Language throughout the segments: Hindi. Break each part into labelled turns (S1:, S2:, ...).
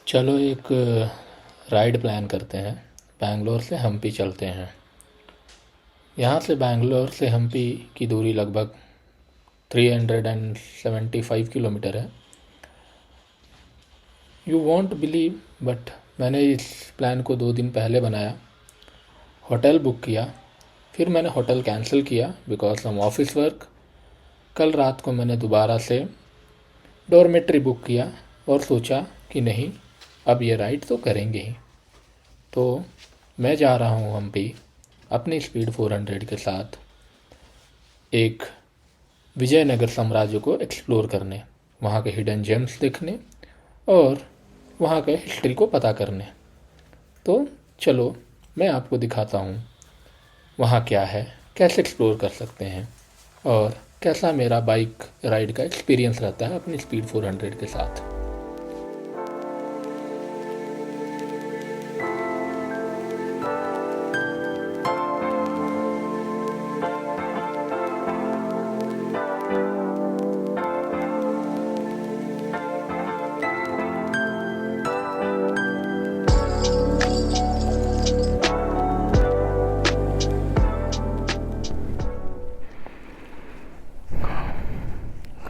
S1: चलो एक राइड प्लान करते हैं। बैंगलोर से हम्पी चलते हैं। यहाँ से बैंगलोर से हम्पी की दूरी लगभग 375 किलोमीटर है। यू वॉन्ट बिलीव, बट मैंने इस प्लान को 2 दिन पहले बनाया, होटल बुक किया, फिर मैंने होटल कैंसिल किया बिकॉज ऑफ ऑफिस वर्क। कल रात को मैंने दोबारा से डॉर्मेट्री बुक किया और सोचा कि नहीं, अब ये राइड तो करेंगे ही। तो मैं जा रहा हूँ हम्पी अपनी स्पीड 400 के साथ, एक विजयनगर साम्राज्य को एक्सप्लोर करने, वहाँ के हिडन जेम्स देखने और वहाँ के हिस्ट्री को पता करने। तो चलो मैं आपको दिखाता हूँ वहाँ क्या है, कैसे एक्सप्लोर कर सकते हैं और कैसा मेरा बाइक राइड का एक्सपीरियंस रहता है अपनी स्पीड 400 के साथ।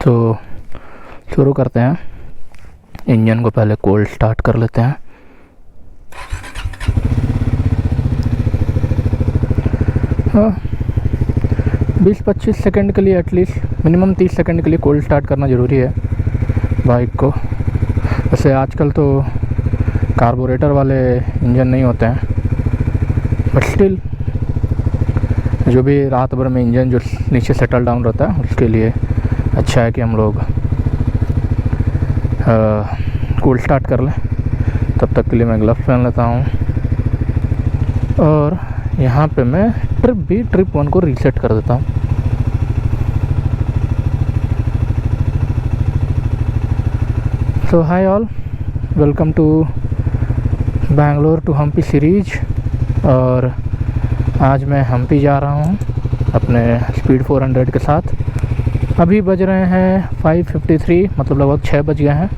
S1: तो शुरू करते हैं। इंजन को पहले कोल्ड स्टार्ट कर लेते हैं। हाँ, 20-25 सेकंड के लिए, एटलीस्ट मिनिमम 30 सेकंड के लिए कोल्ड स्टार्ट करना ज़रूरी है बाइक को। वैसे आजकल तो कार्बोरेटर वाले इंजन नहीं होते हैं, बट स्टिल जो भी रात भर में इंजन जो नीचे सेटल डाउन रहता है उसके लिए अच्छा है कि हम लोग कोल्ड स्टार्ट कर लें। तब तक के लिए मैं ग्लव्स पहन लेता हूँ और यहाँ पे मैं ट्रिप 1 को रीसेट कर देता हूँ। So hi all, welcome to Bangalore to Hampi series. और आज मैं हम्पी जा रहा हूँ अपने स्पीड 400 के साथ। अभी बज रहे हैं 5:53, मतलब लगभग 6 बज गए हैं।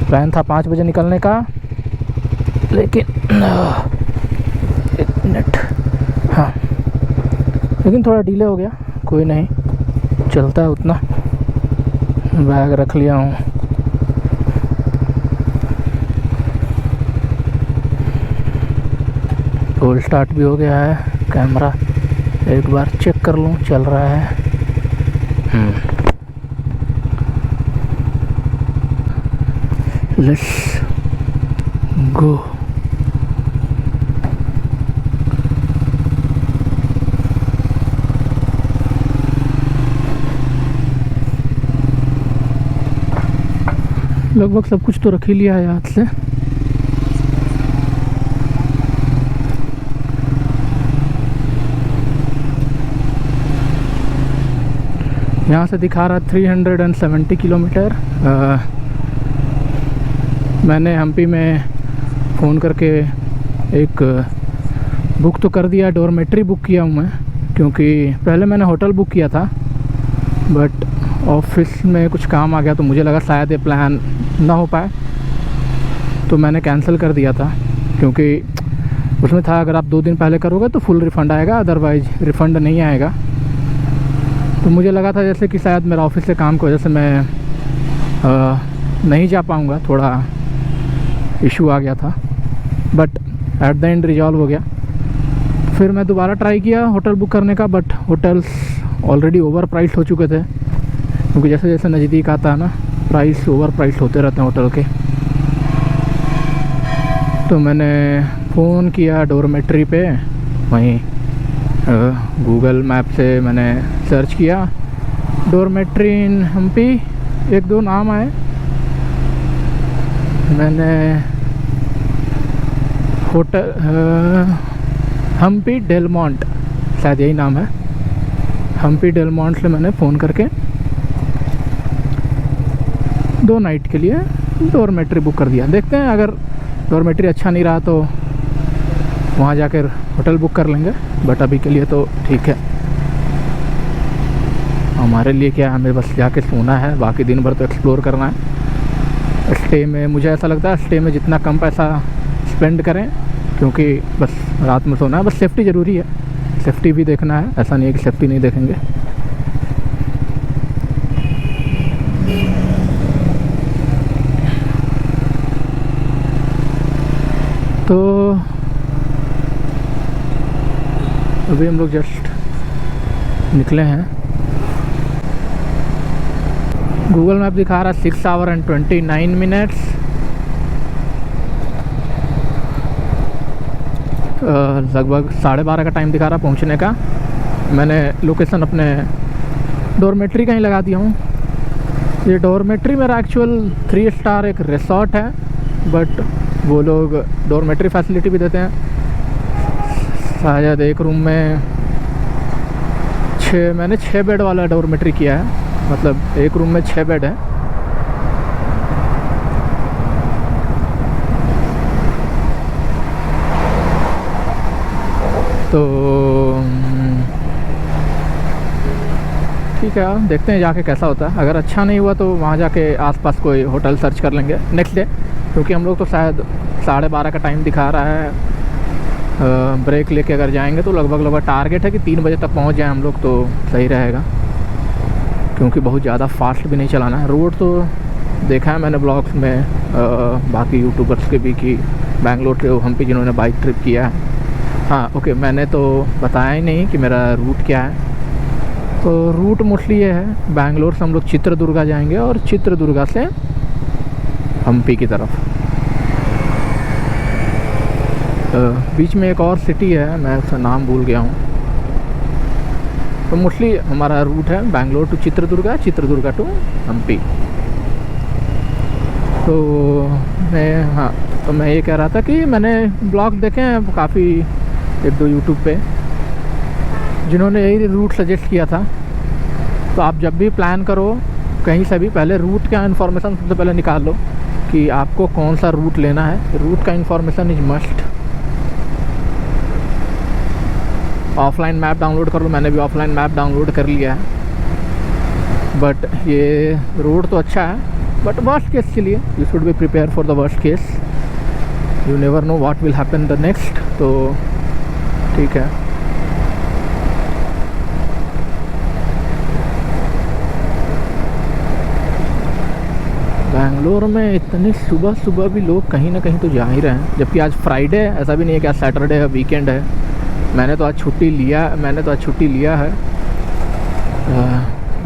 S1: प्लान था 5 बजे निकलने का, लेकिन एक मिनट, हाँ, लेकिन थोड़ा डिले हो गया। कोई नहीं, चलता है उतना। बैग रख लिया हूँ। कोल्ड स्टार्ट भी हो गया है। कैमरा एक बार चेक कर लूँ, चल रहा है। Let's go. लगभग सब कुछ तो रख ही लिया है हाथ से। यहाँ से दिखा रहा 370 किलोमीटर। मैंने हम्पी में फ़ोन करके एक बुक तो कर दिया, डॉर्मेट्री बुक किया हूँ मैं, क्योंकि पहले मैंने होटल बुक किया था बट ऑफिस में कुछ काम आ गया तो मुझे लगा शायद ये प्लान ना हो पाए, तो मैंने कैंसिल कर दिया था। क्योंकि उसमें था अगर आप 2 दिन पहले करोगे तो फुल रिफ़ंड आएगा, अदरवाइज रिफ़ंड नहीं आएगा। तो मुझे लगा था जैसे कि शायद मेरा ऑफिस से काम की वजह से मैं नहीं जा पाऊँगा, थोड़ा इशू आ गया था, but at the end resolve हो गया। फिर मैं दोबारा ट्राई किया होटल बुक करने का, but hotels already over priced हो चुके थे, क्योंकि जैसे जैसे नज़दीक आता है ना, प्राइस ओवर प्राइस्ड होते रहते हैं होटल के। तो मैंने फ़ोन किया डॉर्मेट्री पे, वहीं गूगल मैप से मैंने सर्च किया डॉर्मेट्री इन हम्पी, 1-2 नाम आए। मैंने होटल हम्पी डेलमॉन्ट, शायद यही नाम है, हम्पी डेलमॉन्ट से मैंने फ़ोन करके 2 नाइट के लिए डॉर्मेट्री बुक कर दिया। देखते हैं, अगर डॉर्मेट्री अच्छा नहीं रहा तो वहाँ जाकर होटल बुक कर लेंगे, बट अभी के लिए तो ठीक है। हमारे लिए क्या, हमें बस जाके सोना है, बाकी दिन भर तो एक्सप्लोर करना है। स्टे में मुझे ऐसा लगता है स्टे में जितना कम पैसा स्पेंड करें, क्योंकि बस रात में सोना है, बस सेफ्टी ज़रूरी है, सेफ्टी भी देखना है, ऐसा नहीं है कि सेफ्टी नहीं देखेंगे। तो अभी हम लोग जस्ट निकले हैं। गूगल मैप दिखा रहा है 6 आवर एंड 29 मिनट्स। लगभग 12:30 का टाइम दिखा रहा पहुंचने का। मैंने लोकेशन अपने डॉर्मेट्री का ही लगा दिया हूँ। ये डॉर्मेट्री मेरा एक्चुअल 3 स्टार एक रिसॉर्ट है, बट वो लोग डॉर्मेट्री फैसिलिटी भी देते हैं। शायद एक रूम में मैंने 6 बेड वाला डॉर्मेट्री किया है, मतलब एक रूम में 6 बेड है। तो ठीक है, देखते हैं जाके कैसा होता है। अगर अच्छा नहीं हुआ तो वहाँ जाके आसपास कोई होटल सर्च कर लेंगे नेक्स्ट डे, क्योंकि हम लोग तो शायद 12:30 का टाइम दिखा रहा है। ब्रेक लेके अगर जाएंगे तो लगभग टारगेट है कि 3 बजे तक पहुँच जाए हम लोग, तो सही रहेगा, क्योंकि बहुत ज़्यादा फास्ट भी नहीं चलाना है। रोड तो देखा है मैंने ब्लॉग्स में, बाकी यूट्यूबर्स के भी, कि बैंगलोर से हम्पी जिन्होंने बाइक ट्रिप किया है। हाँ ओके, मैंने तो बताया ही नहीं कि मेरा रूट क्या है। तो रूट मोस्टली ये है, बैंगलोर से हम लोग चित्रदुर्गा जाएंगे और चित्रदुर्गा से हम्पी की तरफ। बीच में एक और सिटी है, मैं उसका नाम भूल गया हूँ। तो मोस्टली हमारा रूट है बैंगलोर टू चित्रदुर्गा, चित्रदुर्गा टू हम्पी। तो मैं ये कह रहा था कि मैंने ब्लॉग देखे हैं काफ़ी, 1-2 यूट्यूब पे, जिन्होंने यही रूट सजेस्ट किया था। तो आप जब भी प्लान करो कहीं से भी, पहले रूट का इन्फॉर्मेशन सबसे पहले निकाल लो कि आपको कौन सा रूट लेना है। रूट का information is must. Offline map download कर लो, मैंने भी ऑफलाइन मैप डाउनलोड कर लिया है। बट ये रोड तो अच्छा है, बट वर्स्ट केस के लिए you should be prepare for the worst case. You never know what will happen the next. तो ठीक है, बैंगलोर में इतनी सुबह सुबह भी लोग कहीं ना कहीं तो जा ही रहे हैं, जबकि आज फ्राइडे है। ऐसा भी नहीं है कि आज सैटरडे है, वीकेंड है। मैंने तो आज छुट्टी लिया है।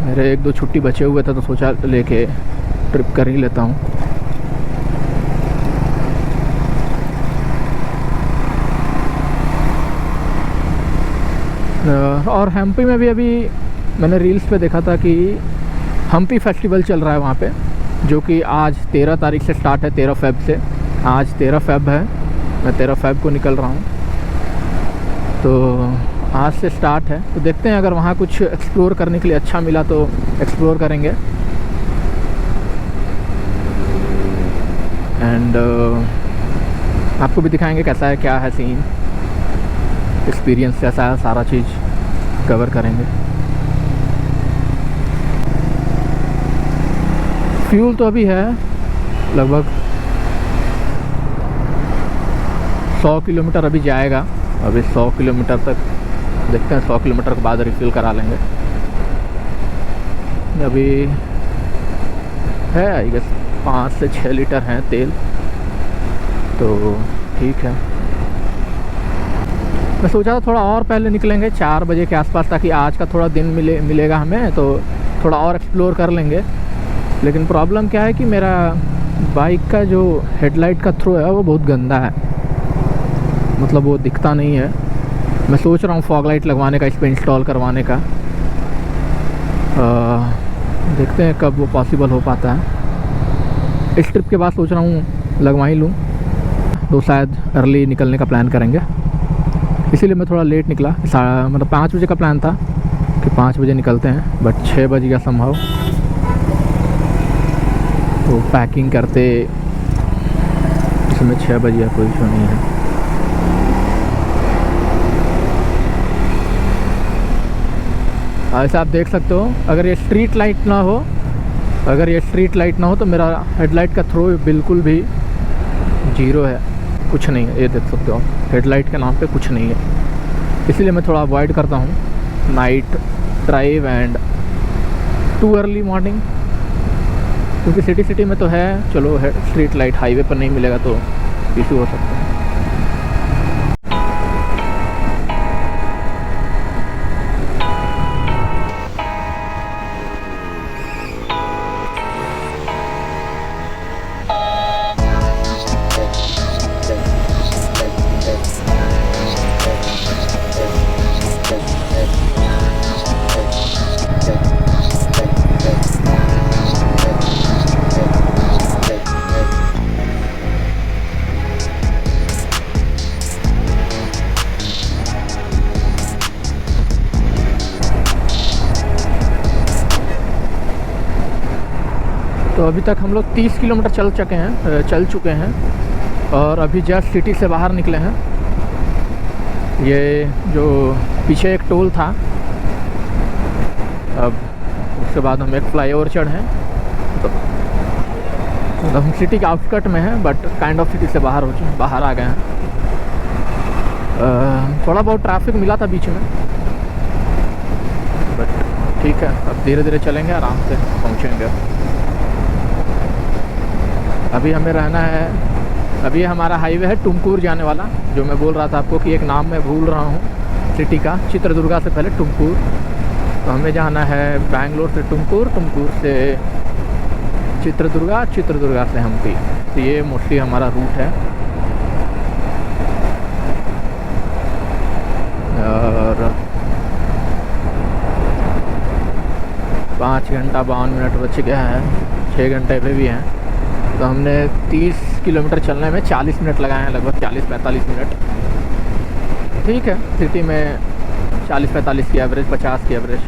S1: मेरे 1-2 छुट्टी बचे हुए थे, तो सोचा लेके ट्रिप कर ही लेता हूँ। और हम्पी में भी अभी मैंने रील्स पे देखा था कि हम्पी फेस्टिवल चल रहा है वहाँ पे, जो कि आज 13 तारीख से स्टार्ट है, 13 फ़ेब से। आज 13 फ़ेब है, मैं 13 फ़ेब को निकल रहा हूँ, तो आज से स्टार्ट है। तो देखते हैं, अगर वहाँ कुछ एक्सप्लोर करने के लिए अच्छा मिला तो एक्सप्लोर करेंगे। एंड आपको भी दिखाएंगे कैसा है, क्या है सीन, एक्सपीरियंस कैसा है, सारा चीज़ कवर करेंगे। फ्यूल तो अभी है लगभग 100 किलोमीटर अभी जाएगा। अभी 100 किलोमीटर तक देखते हैं, 100 किलोमीटर के बाद रिफ़िल करा लेंगे। अभी है आई गेस 5 से 6 लीटर हैं तेल, तो ठीक है। मैं सोचा था थोड़ा और पहले निकलेंगे 4 बजे के आसपास, ताकि आज का थोड़ा दिन मिलेगा हमें, तो थोड़ा और एक्सप्लोर कर लेंगे। लेकिन प्रॉब्लम क्या है कि मेरा बाइक का जो हेडलाइट का थ्रो है वो बहुत गंदा है, मतलब वो दिखता नहीं है। मैं सोच रहा हूँ फॉग लाइट लगवाने का, इस पर इंस्टॉल करवाने का। देखते हैं कब वो पॉसिबल हो पाता है। इस ट्रिप के बाद सोच रहा हूँ लगवा ही लूँ, तो शायद अर्ली निकलने का प्लान करेंगे। इसीलिए मैं थोड़ा लेट निकला, मतलब 5 बजे का प्लान था कि 5 बजे निकलते हैं, बट 6 बज गया संभव। तो पैकिंग करते इसमें 6 बज गया, कोई इशू नहीं है। ऐसा आप देख सकते हो, अगर ये स्ट्रीट लाइट ना हो अगर ये स्ट्रीट लाइट ना हो तो मेरा हेडलाइट का थ्रो बिल्कुल भी जीरो है, कुछ नहीं है। ये देख सकते हो हेडलाइट के नाम पे कुछ नहीं है। इसलिए मैं थोड़ा अवॉइड करता हूँ night drive and too early morning, क्योंकि सिटी में तो है, चलो स्ट्रीट लाइट, हाईवे पर नहीं मिलेगा तो इशू हो सकता है। तो अभी तक हम लोग 30 किलोमीटर चल चुके हैं और अभी जस्ट सिटी से बाहर निकले हैं। ये जो पीछे एक टोल था, अब उसके बाद हम एक फ्लाईओवर चढ़े, तो हम सिटी के आउटस्कर्ट में हैं बट काइंड ऑफ सिटी से बाहर आ गए हैं। थोड़ा बहुत ट्रैफिक मिला था बीच में, बट ठीक है, अब धीरे धीरे चलेंगे, आराम से पहुँचेंगे। अभी हमें रहना है, अभी हमारा हाईवे है टुमकुर जाने वाला, जो मैं बोल रहा था आपको कि एक नाम मैं भूल रहा हूँ सिटी का, चित्रदुर्गा से पहले टुमकुर। तो हमें जाना है बैंगलोर से टुमकुर, टुमकुर से चित्रदुर्गा, चित्रदुर्गा से हम्पी। तो ये मोस्टली हमारा रूट है। और 5 घंटा 52 मिनट बच गया है, 6 घंटे पे भी हैं। तो हमने 30 किलोमीटर चलने में 40 मिनट लगाए हैं, लगभग 40-45 मिनट। ठीक है, सिटी में 40-45 की एवरेज, 50 की एवरेज,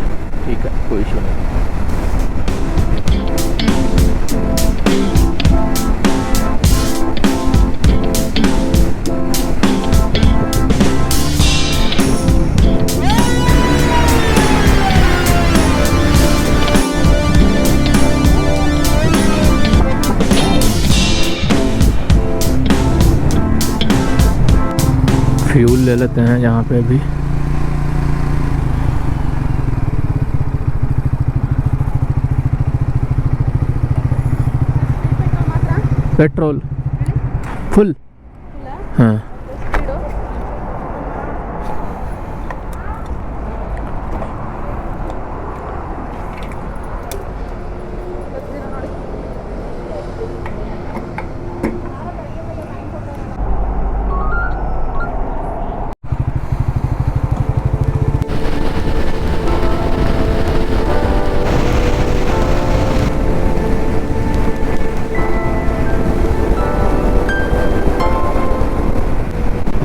S1: ठीक है, कोई इशू नहीं। फ्यूल ले लेते हैं यहाँ पे भी। पेट्रोल फुल, हाँ।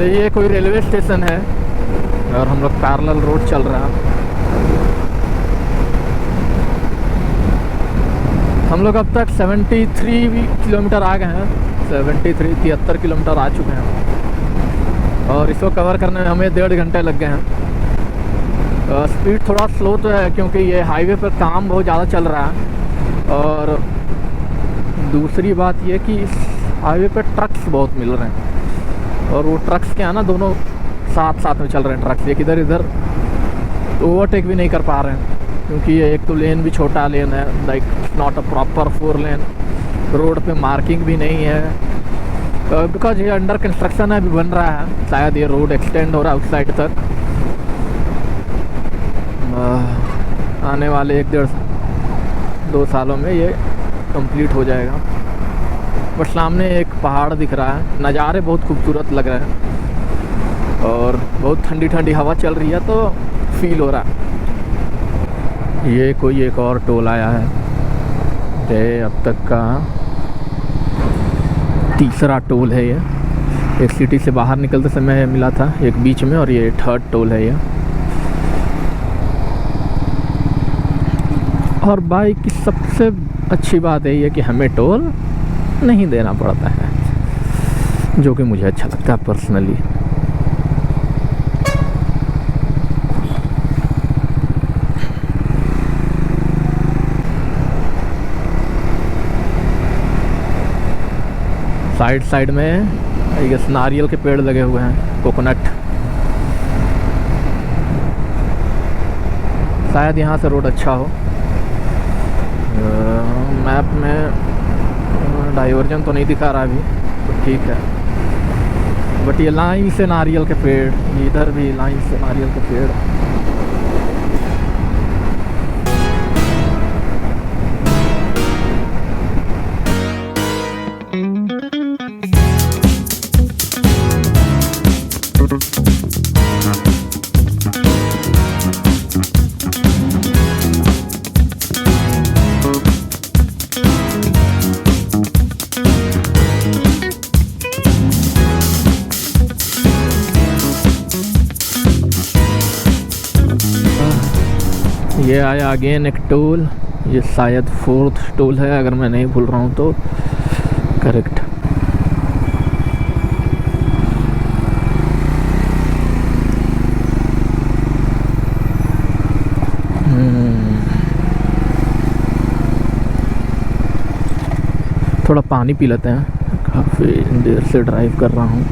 S1: ये कोई रेलवे स्टेशन है और हम लोग पैरेलल रोड चल रहा है। हम लोग अब तक 73 किलोमीटर आ गए हैं, 73 किलोमीटर आ चुके हैं और इसको कवर करने में हमें 1.5 घंटे लग गए हैं। स्पीड थोड़ा स्लो तो है क्योंकि ये हाईवे पर काम बहुत ज़्यादा चल रहा है, और दूसरी बात ये कि इस हाईवे पर ट्रक्स बहुत मिल रहे हैं, और वो ट्रक्स क्या है ना, दोनों साथ में चल रहे हैं ट्रक्स, एक इधर ओवरटेक भी नहीं कर पा रहे हैं क्योंकि ये एक तो लेन भी छोटा लेन है, like not a proper 4 lane. Road पे मार्किंग भी नहीं है बिकॉज ये अंडर कंस्ट्रक्शन है, अभी बन रहा है, शायद ये रोड एक्सटेंड हो रहा है उस साइड तक। आने वाले 1-1.5-2 सालों में ये कंप्लीट हो जाएगा। बट सामने एक पहाड़ दिख रहा है, नज़ारे बहुत खूबसूरत लग रहे हैं और बहुत ठंडी ठंडी हवा चल रही है, तो फील हो रहा है। ये कोई एक और टोल आया है, ये अब तक का तीसरा टोल है। ये एक सिटी से बाहर निकलते समय मिला था एक बीच में, और ये 3rd टोल है ये। और बाइक की सबसे अच्छी बात है ये कि हमें टोल नहीं देना पड़ता है, जो कि मुझे अच्छा लगता है पर्सनली। साइड साइड में ये नारियल के पेड़ लगे हुए हैं, कोकोनट। शायद यहाँ से रोड अच्छा हो। मैप में डाइवर्जन तो नहीं दिखा रहा अभी, तो ठीक है। बट ये लाइन से नारियल के पेड़, इधर भी लाइन से नारियल के पेड़। ये आया अगेन एक टोल, ये शायद 4th टोल है अगर मैं नहीं भूल रहा हूँ तो। करेक्ट। थोड़ा पानी पी लेते हैं, काफ़ी देर से ड्राइव कर रहा हूँ।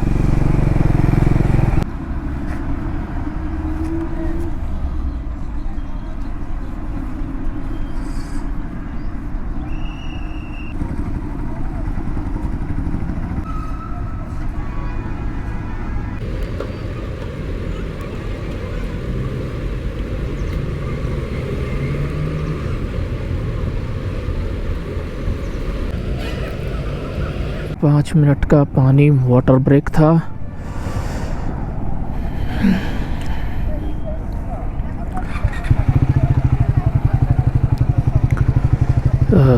S1: पाँच मिनट का पानी वाटर ब्रेक था।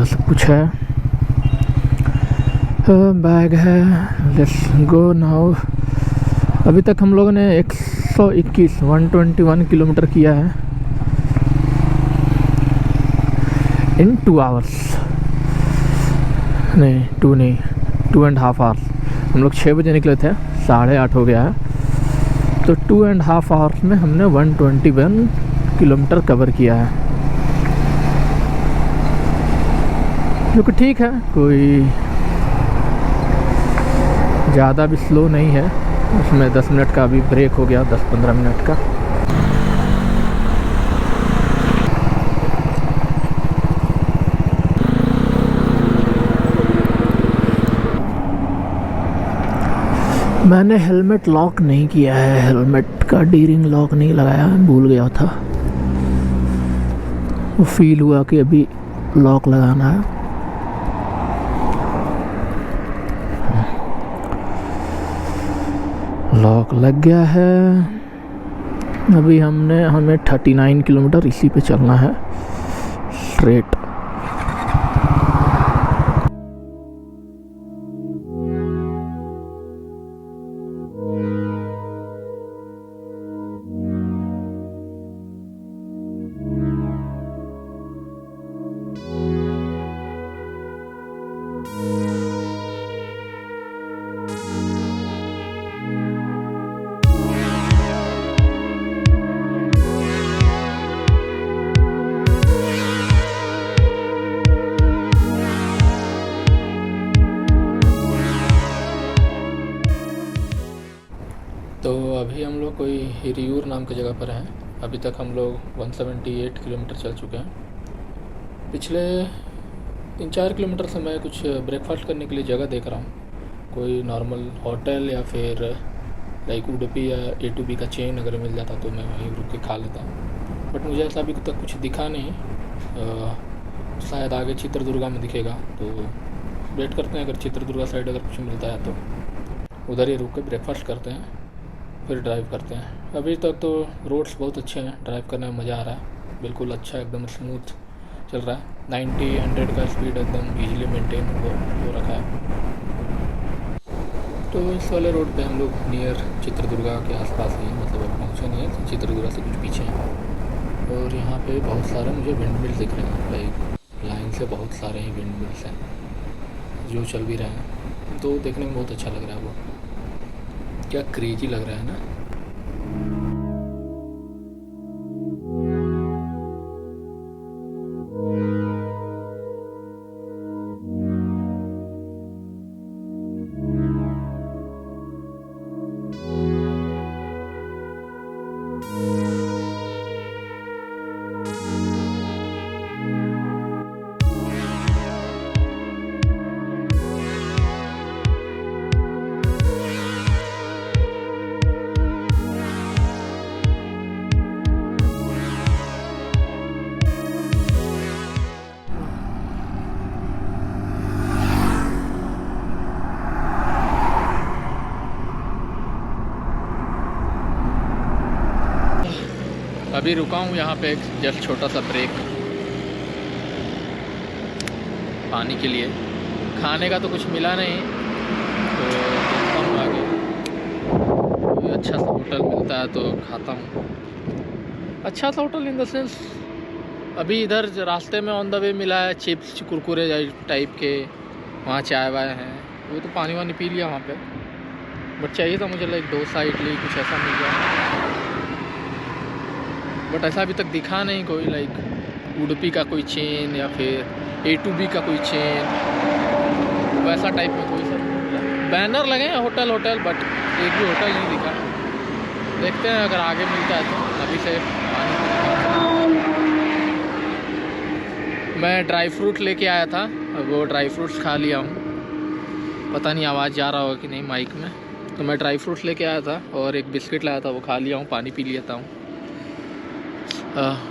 S1: सब कुछ है, बैग है। Let's go now. अभी तक हम लोगों ने 121 किलोमीटर किया है इन 2 आवर्स। नहीं 2.5 आवर्स। हम लोग 6 बजे निकले थे, 8:30 हो गया है, तो 2.5 आवर्स में हमने 121 किलोमीटर कवर किया है, जो कि ठीक है, कोई ज़्यादा भी स्लो नहीं है। उसमें 10 मिनट का अभी ब्रेक हो गया, 10-15 मिनट का। मैंने हेलमेट लॉक नहीं किया है, हेलमेट का डीरिंग लॉक नहीं लगाया, भूल गया था। वो फील हुआ कि अभी लॉक लगाना है। लॉक लग गया है। अभी हमें 39 किलोमीटर इसी पे चलना है स्ट्रेट। तो अभी हम लोग कोई हिरियूर नाम की जगह पर हैं। अभी तक हम लोग 178 किलोमीटर चल चुके हैं। पिछले 3-4 किलोमीटर से मैं कुछ ब्रेकफास्ट करने के लिए जगह देख रहा हूँ। कोई नॉर्मल होटल या फिर लाइक उडुपी या A2B का चेन अगर मिल जाता तो मैं वहीं रुक के खा लेता, बट मुझे ऐसा अभी तक कुछ दिखा नहीं। शायद आगे चित्रदुर्गा में दिखेगा, तो वेट करते हैं। अगर चित्रदुर्गा साइड अगर कुछ मिलता है तो उधर ही रुक के ब्रेकफास्ट करते हैं, फिर ड्राइव करते हैं। अभी तक तो रोड्स बहुत अच्छे हैं, ड्राइव करने में मज़ा आ रहा है। बिल्कुल अच्छा, एकदम स्मूथ चल रहा है। 90-100 का स्पीड एकदम इजीली मेंटेन हो रखा है। तो इस वाले रोड पे हम लोग नियर चित्रदुर्गा के आसपास ही, मतलब अब पहुँचे नहीं है, चित्रदुर्गा से कुछ पीछे हैं। और यहाँ पे बहुत सारे मुझे विंड मिल दिख रहे हैं, लाइक लाइन से बहुत सारे ही विंड मिल्स हैं जो चल भी रहे हैं। तो देखने में बहुत अच्छा लग रहा है। वो क्या क्रेजी लग रहा है ना। अभी रुका हूँ यहाँ पे एक जस्ट छोटा सा ब्रेक पानी के लिए। खाने का तो कुछ मिला नहीं, तो देखता हूँ आगे कोई अच्छा सा होटल मिलता है तो खाता हूँ। अच्छा सा होटल इन द सेंस, अभी इधर रास्ते में ऑन द वे मिला है चिप्स कुरकुरे टाइप के, वहाँ चाय वाय हैं, वो तो पानी वानी पी लिया वहाँ पे। बट चाहिए था मुझे लाइक डोसा इडली कुछ ऐसा मिल जाए, बट ऐसा अभी तक दिखा नहीं कोई। लाइक उडुपी का कोई चेन या फिर A2B का कोई चेन, वैसा टाइप में कोई सब बैनर लगे हैं होटल, बट एक भी होटल नहीं दिखा। देखते हैं अगर आगे मिलता है तो। अभी से मैं ड्राई फ्रूट लेके आया था, वो ड्राई फ्रूट्स खा लिया हूँ। पता नहीं आवाज़ जा रहा होगा कि नहीं माइक में। तो मैं ड्राई फ्रूट्स लेके आया था और एक बिस्किट लाया था, वो खा लिया हूँ, पानी पी लेता हूँ।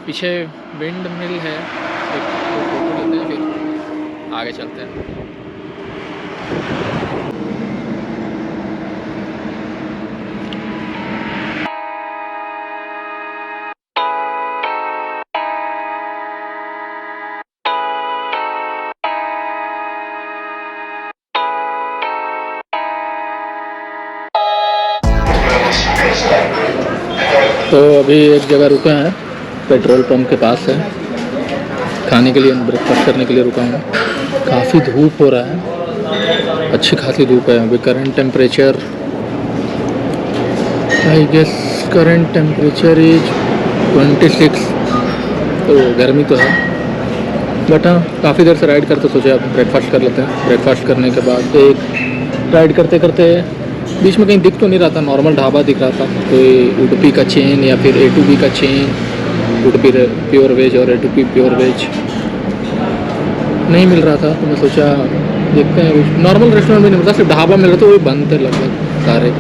S1: पीछे विंड मिल है, एक फोटो लेते हैं फिर आगे चलते हैं। तो अभी एक जगह रुके हैं, पेट्रोल पंप के पास है, खाने के लिए, ब्रेकफास्ट करने के लिए रुका हूँ। काफ़ी धूप हो रहा है, अच्छी खासी धूप है। अभी current temperature I guess current temperature is 26, तो गर्मी तो है। बट हाँ, काफ़ी देर से राइड करते सोचे अब ब्रेकफास्ट कर लेते हैं। ब्रेकफास्ट करने के बाद एक राइड करते करते बीच में कहीं दिख तो नहीं रहा था, नॉर्मल ढाबा दिख रहा था, कोई उडुपी का चेन या फिर A2B का चेन, उडुपी प्योर वेज और A2B प्योर वेज नहीं मिल रहा था। तो मैं सोचा देखते हैं, कुछ नॉर्मल रेस्टोरेंट भी नहीं मिलता, सिर्फ ढाबा मिल रहा था, वो भी बंद थे लगभग सारे।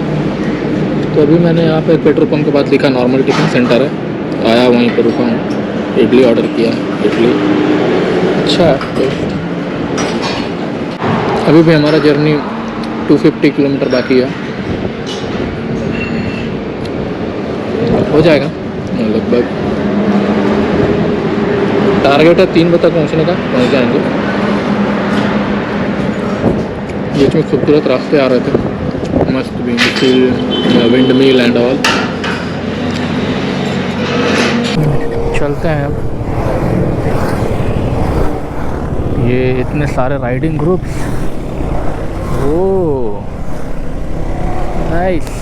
S1: तो अभी मैंने यहाँ पे पेट्रोल पंप के पास लिखा नॉर्मल टिफिन सेंटर है, आया वहीं पर रुका हूँ, इडली ऑर्डर किया, इडली अच्छा है। अभी भी हमारा जर्नी 250 किलोमीटर बाकी है, हो जाएगा लगभग। टारगेट है 3 बजे तक पहुँचने का, पहुँच जाएंगे। बीच में खूबसूरत रास्ते आ रहे थे, मस्त विंड मिल एंड ऑल। चलते हैं अब। ये इतने सारे राइडिंग ग्रुप्स, ओह नाइस।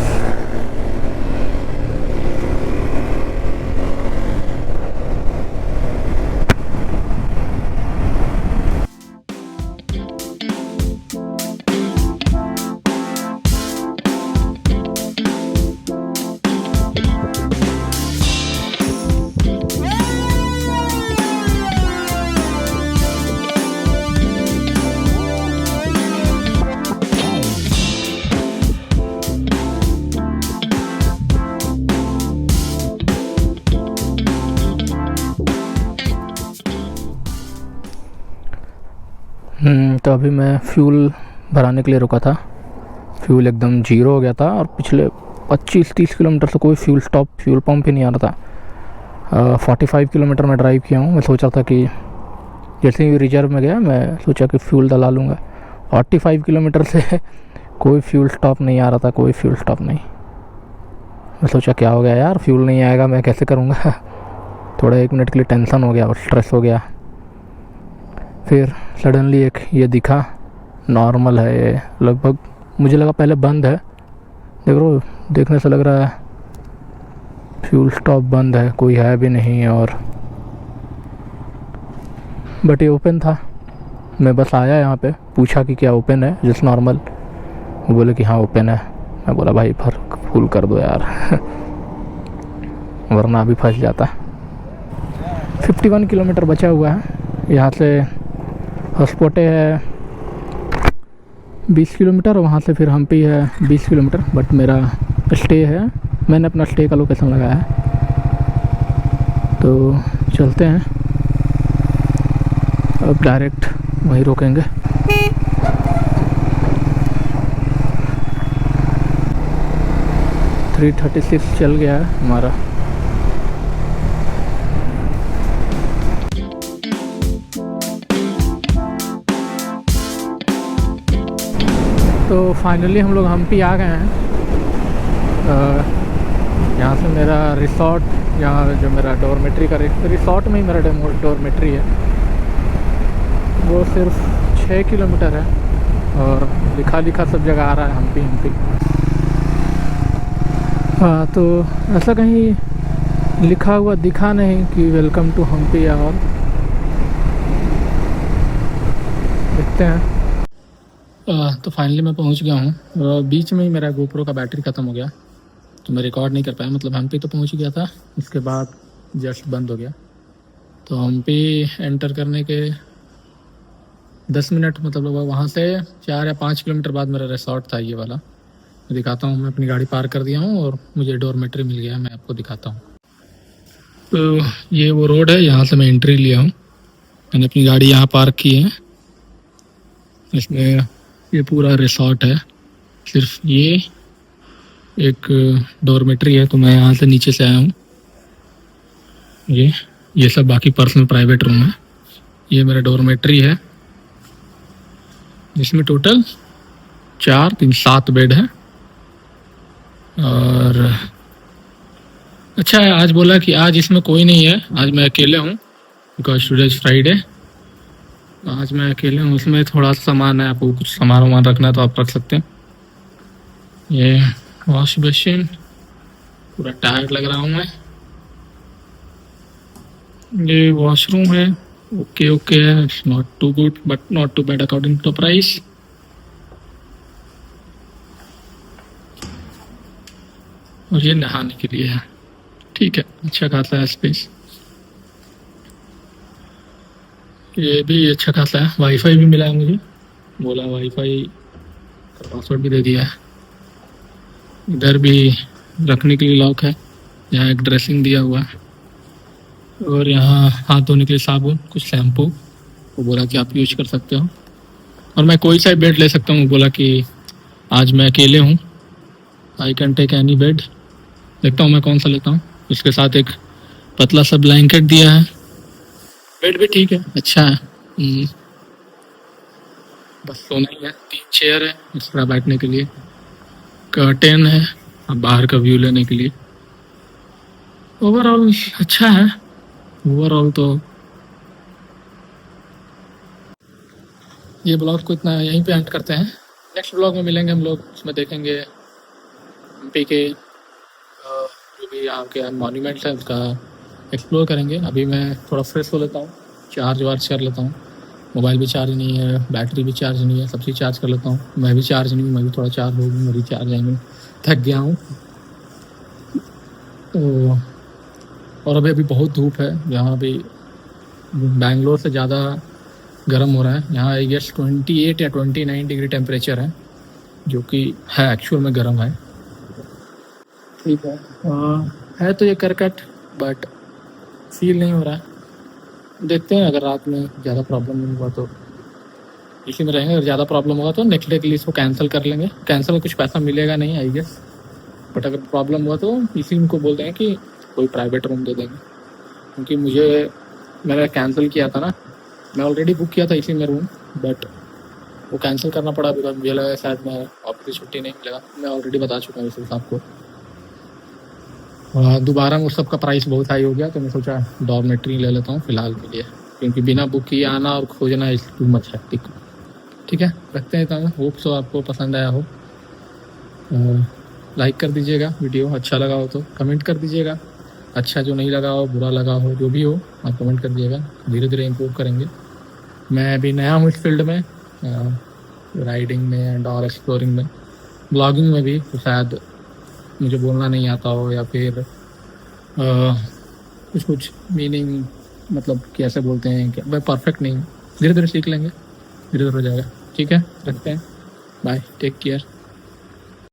S1: तो अभी मैं फ्यूल भराने के लिए रुका था, फ्यूल एकदम जीरो हो गया था और पिछले 25-30 किलोमीटर से कोई फ्यूल पंप ही नहीं आ रहा था। 45 किलोमीटर मैं ड्राइव किया हूँ। मैं सोचा था कि जैसे ही रिजर्व में गया मैं सोचा कि फ्यूल डला लूँगा। 45 किलोमीटर से कोई फ्यूल स्टॉप नहीं आ रहा था, कोई फ्यूल स्टॉप नहीं। मैं सोचा क्या हो गया यार, फ्यूल नहीं आएगा, मैं कैसे करूँगा। थोड़ा 1 मिनट के लिए टेंशन हो गया और स्ट्रेस हो गया। फिर सडनली एक ये दिखा, नॉर्मल है ये लगभग, मुझे लगा पहले बंद है, देखने से लग रहा है फ्यूल स्टॉप बंद है, कोई है भी नहीं। और बट ये ओपन था। मैं बस आया यहाँ पे, पूछा कि क्या ओपन है, जस्ट नॉर्मल। वो बोले कि हाँ ओपन है। मैं बोला भाई फुल कर दो यार वरना अभी फंस जाता। 51 किलोमीटर बचा हुआ है यहाँ से। हॉस्पोटे है 20 किलोमीटर, वहाँ से फिर हम्पी है 20 किलोमीटर। बट मेरा स्टे है, मैंने अपना स्टे का लोकेशन लगाया है, तो चलते हैं अब डायरेक्ट वहीं रोकेंगे। $336 चल गया है हमारा। तो फाइनली हम लोग हम्पी आ गए हैं। यहाँ से मेरा रिसोर्ट, यहाँ जो मेरा डॉर्मेट्री का रिसोर्ट में ही मेरा डॉर्मेट्री है, वो सिर्फ 6 किलोमीटर है और लिखा लिखा सब जगह आ रहा है हम्पी हम्पी। हाँ, तो ऐसा कहीं लिखा हुआ दिखा नहीं कि वेलकम टू हम्पी या और। देखते हैं। तो फाइनली मैं पहुंच गया हूँ। बीच में ही मेरा गोप्रो का बैटरी ख़त्म हो गया तो मैं रिकॉर्ड नहीं कर पाया। मतलब हम्पी तो पहुंच गया था, उसके बाद जस्ट बंद हो गया। तो हम्पी एंटर करने के 10 मिनट, मतलब वहाँ से 4 या 5 किलोमीटर बाद मेरा रिसोर्ट था ये वाला। मैं दिखाता हूँ। मैं अपनी गाड़ी पार्क कर दिया हूँ और मुझे डॉर्मेट्री मिल गया है, मैं आपको दिखाता हूँ। तो ये वो रोड है, यहाँ से मैं एंट्री लिया हूँ। मैंने अपनी गाड़ी यहाँ पार्क की है। इसमें ये पूरा रिसोर्ट है, सिर्फ ये एक डॉर्मेट्री है। तो मैं यहाँ से नीचे से आया हूँ। ये सब बाकी पर्सनल प्राइवेट रूम है। ये मेरा डॉर्मेट्री है जिसमें टोटल 4 3 7 बेड है। और अच्छा है, आज बोला कि आज इसमें कोई नहीं है, आज मैं अकेले हूँ बिकॉज टुडे इज फ्राइडे। आज मैं अकेले हूँ। इसमें थोड़ा सा सामान है, आपको कुछ सामान वामान रखना है तो आप रख सकते हैं। ये वॉश बेसिन, पूरा टायर्ड लग रहा हूँ मैं। ये वॉशरूम है, ओके ओके है, it's not too good but not too bad according to price. और ये नहाने के लिए है, ठीक है, अच्छा खासा है स्पेस। ये भी अच्छा खासा है। वाईफाई भी मिला है मुझे, बोला वाईफाई का पासवर्ड भी दे दिया है। इधर भी रखने के लिए लॉक है, यहाँ एक ड्रेसिंग दिया हुआ है। और यहाँ हाथ धोने के लिए साबुन, कुछ शैम्पू, वो बोला कि आप यूज कर सकते हो। और मैं कोई सा बेड ले सकता हूँ, वो बोला कि आज मैं अकेले हूँ, I can take any bed. देखता हूँ मैं कौन सा लेता हूँ। उसके साथ एक पतला सा ब्लैंकेट दिया है। बेड भी ठीक है, अच्छा है। बस सोना ही है। 3 चेयर है एक्स्ट्रा बैठने के लिए, कर्टेन है अब बाहर का व्यू लेने के लिए। ओवरऑल अच्छा है। ओवरऑल तो ये ब्लॉग को इतना यहीं पे एंड करते हैं। नेक्स्ट ब्लॉग में मिलेंगे हम लोग, उसमें देखेंगे एमपी के जो भी यहाँ के मॉन्यूमेंट्स हैं उसका एक्सप्लोर करेंगे। अभी मैं थोड़ा फ्रेश हो लेता हूँ, चार्ज वार्ज कर लेता हूँ। मोबाइल भी चार्ज नहीं है, बैटरी भी चार्ज नहीं है, सब चीज़ चार्ज कर लेता हूँ। मैं भी चार्ज नहीं हूँ, मैं भी थोड़ा चार्ज हो गई, मेरी चार्ज आएंगे, थक गया हूँ। तो और अभी बहुत धूप है यहाँ भी, बैंगलोर से ज़्यादा गर्म हो रहा है यहाँ। आई गेस 28 या 29 डिग्री टेम्परेचर है, जो कि है एक्चुअल में गर्म है। ठीक है तो ये करकट, बट फील नहीं हो रहा है। देखते हैं, अगर रात में ज़्यादा प्रॉब्लम नहीं हुआ तो इसी में रहेंगे। अगर ज़्यादा प्रॉब्लम होगा तो नेक्स्ट डे के लिए इसको कैंसिल कर लेंगे। कैंसिल में कुछ पैसा मिलेगा नहीं आई गेस, बट अगर प्रॉब्लम हुआ तो इसी उनको बोल देंगे कि कोई प्राइवेट रूम दे देंगे। क्योंकि मैंने कैंसिल किया था ना, मैं ऑलरेडी बुक किया था इसी में रूम, बट वो कैंसिल करना पड़ा बिकॉज मुझे लगा शायद मैं ऑफिस छुट्टी नहीं मिलेगा। मैं ऑलरेडी बता चुका हूँ इस हिसाब को। दोबारा उस सब का प्राइस बहुत हाई हो गया, तो मैं सोचा डॉर्मेट्री ले लेता हूँ फ़िलहाल के लिए, क्योंकि बिना बुक किए आना और खोजना इस टू मच हैक्टिक। ठीक है, रखते हैं। तो होप सो आपको पसंद आया हो। लाइक कर दीजिएगा वीडियो, अच्छा लगा हो तो कमेंट कर दीजिएगा। अच्छा जो नहीं लगा हो, बुरा लगा हो, जो भी हो आप कमेंट कर दीजिएगा। धीरे धीरे इम्प्रूव करेंगे। मैं अभी नया हूँ इस फील्ड में, राइडिंग में एंड और एक्सप्लोरिंग में, ब्लॉगिंग में भी। तो शायद मुझे बोलना नहीं आता हो, या फिर कुछ मीनिंग, मतलब कैसे बोलते हैं, क्या मैं परफेक्ट नहीं हूँ। धीरे धीरे सीख लेंगे, धीरे धीरे हो जाएगा। ठीक है, रखते हैं। Bye, take care.